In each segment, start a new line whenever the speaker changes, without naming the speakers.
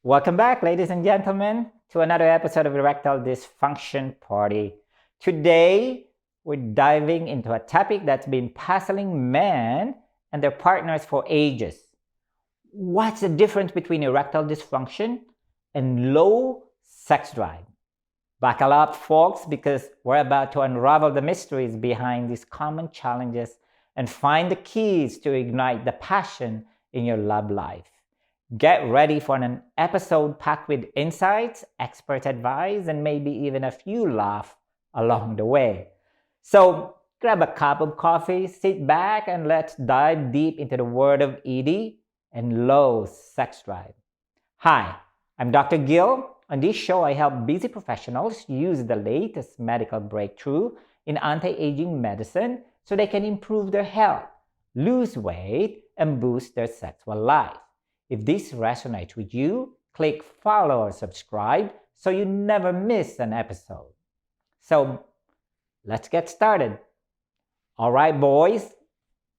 Welcome back, ladies and gentlemen, to another episode of Erectile Dysfunction Party. Today, we're diving into a topic that's been puzzling men and their partners for ages. What's the difference between erectile dysfunction and low sex drive? Buckle up, folks, because we're about to unravel the mysteries behind these common challenges and find the keys to ignite the passion in your love life. Get ready for an episode packed with insights, expert advice, and maybe even a few laughs along the way. So grab a cup of coffee, sit back, and let's dive deep into the world of ED and low sex drive. Hi, I'm Dr. Gil. On this show, I help busy professionals use the latest medical breakthrough in anti-aging medicine so they can improve their health, lose weight, and boost their sexual life. If this resonates with you, click follow or subscribe so you never miss an episode. So, let's get started. All right, boys,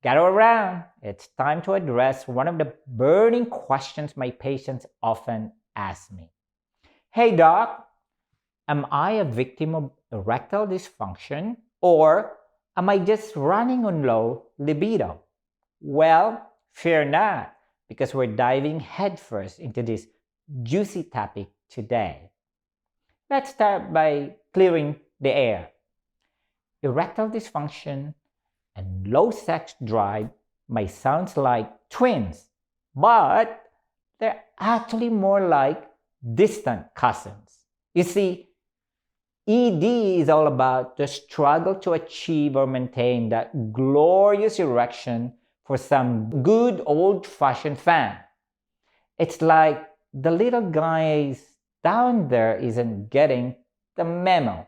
gather around. It's time to address one of the burning questions my patients often ask me. Hey, doc, am I a victim of erectile dysfunction or am I just running on low libido? Well, fear not, because we're diving headfirst into this juicy topic today. Let's start by clearing the air. Erectile dysfunction and low sex drive might sound like twins, but they're actually more like distant cousins. You see, ED is all about the struggle to achieve or maintain that glorious erection for some good old-fashioned fun. It's like the little guys down there isn't getting the memo.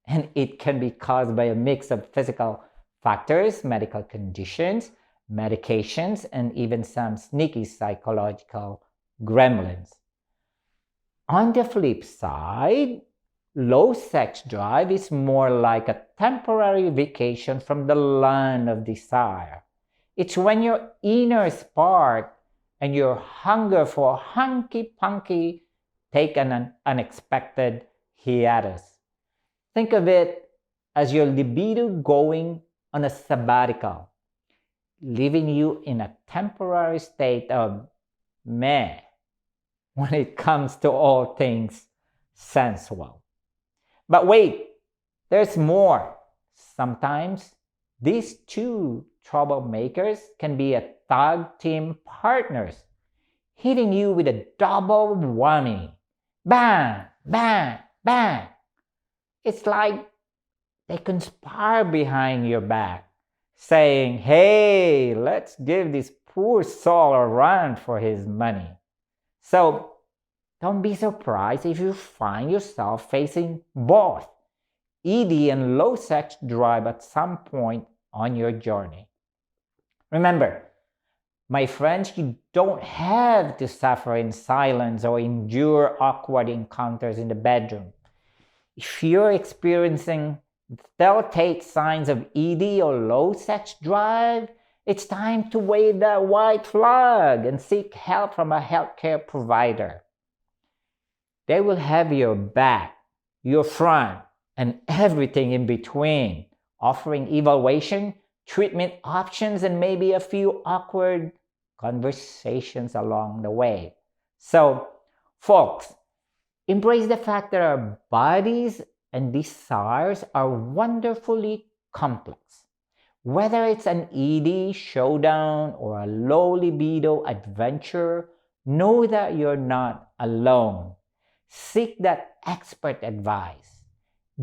And it can be caused by a mix of physical factors, medical conditions, medications, and even some sneaky psychological gremlins. On the flip side, low sex drive is more like a temporary vacation from the land of desire. It's when your inner spark and your hunger for hunky-punky take an unexpected hiatus. Think of it as your libido going on a sabbatical, leaving you in a temporary state of meh when it comes to all things sensual. But wait, there's more. Sometimes these two troublemakers can be a tag team partners, hitting you with a double whammy. Bang, bang, bang. It's like they conspire behind your back, saying, hey, let's give this poor soul a run for his money. So don't be surprised if you find yourself facing both ED and low sex drive at some point on your journey. Remember, my friends, you don't have to suffer in silence or endure awkward encounters in the bedroom. If you're experiencing telltale signs of ED or low sex drive, it's time to wave that white flag and seek help from a healthcare provider. They will have your back, your front, and everything in between, offering evaluation, treatment options, and maybe a few awkward conversations along the way. So, folks, embrace the fact that our bodies and desires are wonderfully complex. Whether it's an ED showdown or a low libido adventure, know that you're not alone. Seek that expert advice.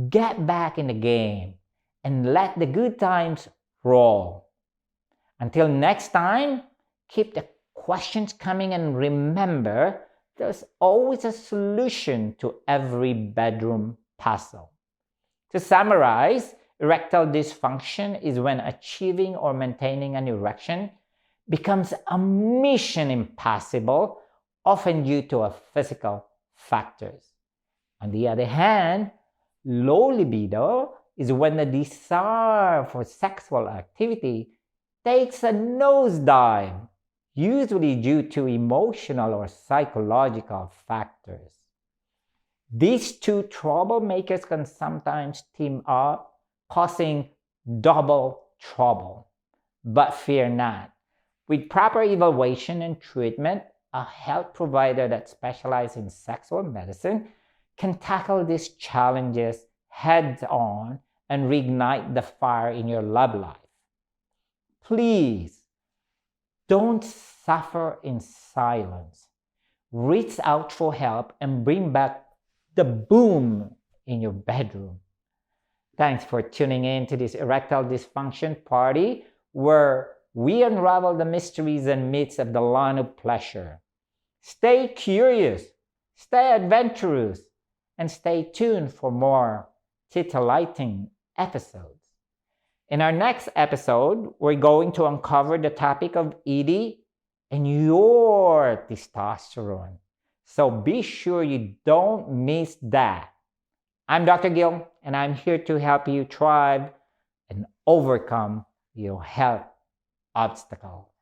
Get back in the game and let the good times roll. Until next time, keep the questions coming and remember, there's always a solution to every bedroom puzzle. To summarize, erectile dysfunction is when achieving or maintaining an erection becomes a mission impossible, often due to physical factors. On the other hand, low libido is when the desire for sexual activity takes a nosedive, usually due to emotional or psychological factors. These two troublemakers can sometimes team up, causing double trouble. But fear not. With proper evaluation and treatment, a health provider that specializes in sexual medicine can tackle these challenges head-on and reignite the fire in your love life. Please, don't suffer in silence. Reach out for help and bring back the boom in your bedroom. Thanks for tuning in to this erectile dysfunction party where we unravel the mysteries and myths of the land of pleasure. Stay curious, stay adventurous, and stay tuned for more titillating episodes. In our next episode, we're going to uncover the topic of ED and your testosterone. So be sure you don't miss that. I'm Dr. Gil, and I'm here to help you thrive and overcome your health obstacles.